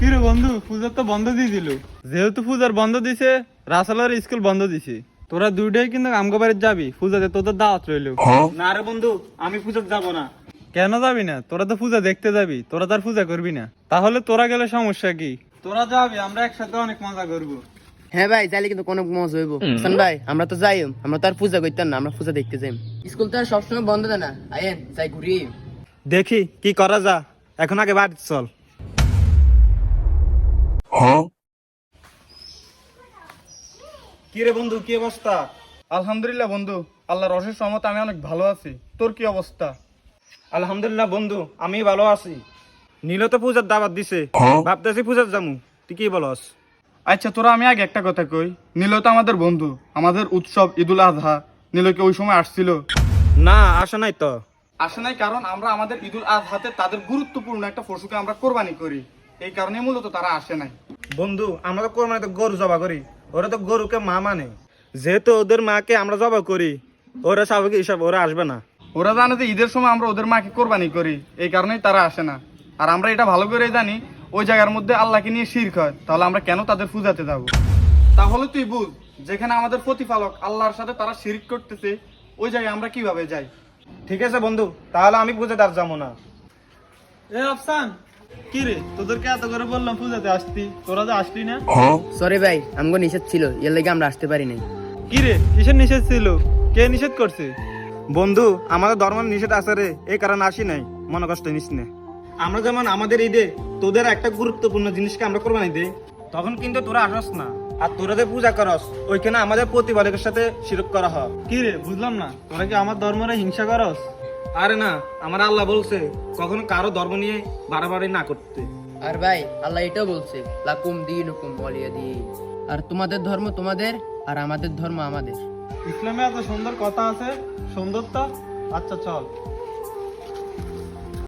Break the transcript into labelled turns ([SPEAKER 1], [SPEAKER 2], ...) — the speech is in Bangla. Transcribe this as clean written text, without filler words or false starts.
[SPEAKER 1] কি রে বন্ধু, পূজার তো বন্ধ দিয়ে দিল। যেহেতু পূজার বন্ধ দিছে, রাসেলের স্কুল বন্ধ দিছে। তোরা দুইটাই কিন্তু আমগো বাড়িতে যাবি, পূজাতে তোদের দাওয়াত রইলো।
[SPEAKER 2] না রে বন্ধু, আমি পূজাতে যাব না।
[SPEAKER 1] কেন যাবি না? তোরা তো পূজা দেখতে যাবি, তোরা তার পূজা করবি না। তাহলে তোরা গেলে সমস্যা কি? তোরা যাবি, আমরা একসাথে অনেক মজা করবো।
[SPEAKER 3] হ্যাঁ ভাই, যাইলে কিন্তু কোনো মজা হইব। হাসান ভাই, আমরা তো যাই, আমরা তো আর পূজা করতাম না, আমরা পূজা দেখতে যাই। স্কুল তো আর সবসময় বন্ধ দেয় না, আইয়েন যাই ঘুরি।
[SPEAKER 2] দেখি কি করা যা, এখন আগে বাড়ি চল। কি রে বন্ধু, কি অবস্থা?
[SPEAKER 1] আলহামদুলিল্লাহ বন্ধু, আল্লাহর অশেষ রহমতে আমি অনেক ভালো আছি। তোর কি অবস্থা?
[SPEAKER 2] আলহামদুলিল্লাহ বন্ধু, আমি ভালো আছি। নীল তো পূজার দাওয়াত দিছে, ভাবতেছি পূজার যামু। তুই কি বলস?
[SPEAKER 1] আচ্ছা তোরা, আমি আগে একটা কথা কই, নীল তো আমাদের বন্ধু, আমাদের উৎসব ঈদুল আজহা নীলকে ওই সময় আসছিল।
[SPEAKER 2] না, আসে নাই তো।
[SPEAKER 1] আসে নাই কারণ আমরা আমাদের ঈদুল আজহাতে তাদের গুরুত্বপূর্ণ একটা পশুকে আমরা কোরবানি করি, এই কারণে মূলত তারা আসে নাই।
[SPEAKER 2] বন্ধু, আমরা তো কোরবানিতে গরু জবা করি, ওরা তো গরুকে মা মানে। যেহেতু ওদের মাকে আমরা জবা করি, ওরা স্বাভাবিক হিসাব ওরা আসবে না।
[SPEAKER 1] ওরা জানে যে ঈদের সময় আমরা ওদের মাকে কোরবানি করি, এই কারণেই তারা আসে না। আর আমরা এটা ভালো করে জানি, ওই জায়গার মধ্যে আল্লাহকে নিয়ে শিরক হয়, তাহলে আমরা কেন তাদের পূজাতে যাব? তাহলে তুই বুঝ, যেখানে আমাদের প্রতিপালক আল্লাহর সাথে তারা শিরক করতেছে, ওই জায়গায় আমরা কিভাবে যাই?
[SPEAKER 2] ঠিক আছে বন্ধু, তাহলে আমি পূজাতে আর যাবো না।
[SPEAKER 1] এ আফসান, কি রে, তোদেরকে এত করে বললাম পূজাতে আসতি, তোরা যে আসলি না?
[SPEAKER 3] সরি ভাই, আমগো নিষেধ ছিল, এর লাগে আমরা আসতে পারি নাই।
[SPEAKER 1] কি রে, কিসের নিষেধ ছিল? কে নিষেধ করছে?
[SPEAKER 2] বন্ধু, আমাদের ধর্মের নিষেধ আছে রে, এই কারণে আসি নাই, মনে কষ্ট নিস না। আমরা যেমন আমাদের ঈদে তোদের একটা গুরুত্বপূর্ণ জিনিসকে আমরা কোরবানি দেই, তখন কিন্তু তোরা আসস না। আর তোরা যে পূজা করস, ওইখানে আমাদের প্রতিপালকের সাথে শিরক করা হয়।
[SPEAKER 1] কি রে, বুঝলাম না, তোরা কি আমার ধর্মরে হিংসা করস?
[SPEAKER 2] আরে না, আমার আল্লাহ বলছে কখনো কারো ধর্ম নিয়ে বাড়াবাড়ি না করতে।
[SPEAKER 3] আর ভাই, আল্লাহ এটাও বলছে, লাকুম দীনুকুম ওয়ালিয়া দীন। আর তোমাদের ধর্ম তোমাদের, আর আমাদের ধর্ম আমাদের।
[SPEAKER 1] ইসলামে এত সুন্দর কথা আছে, সুন্দরতা। আচ্ছা চল।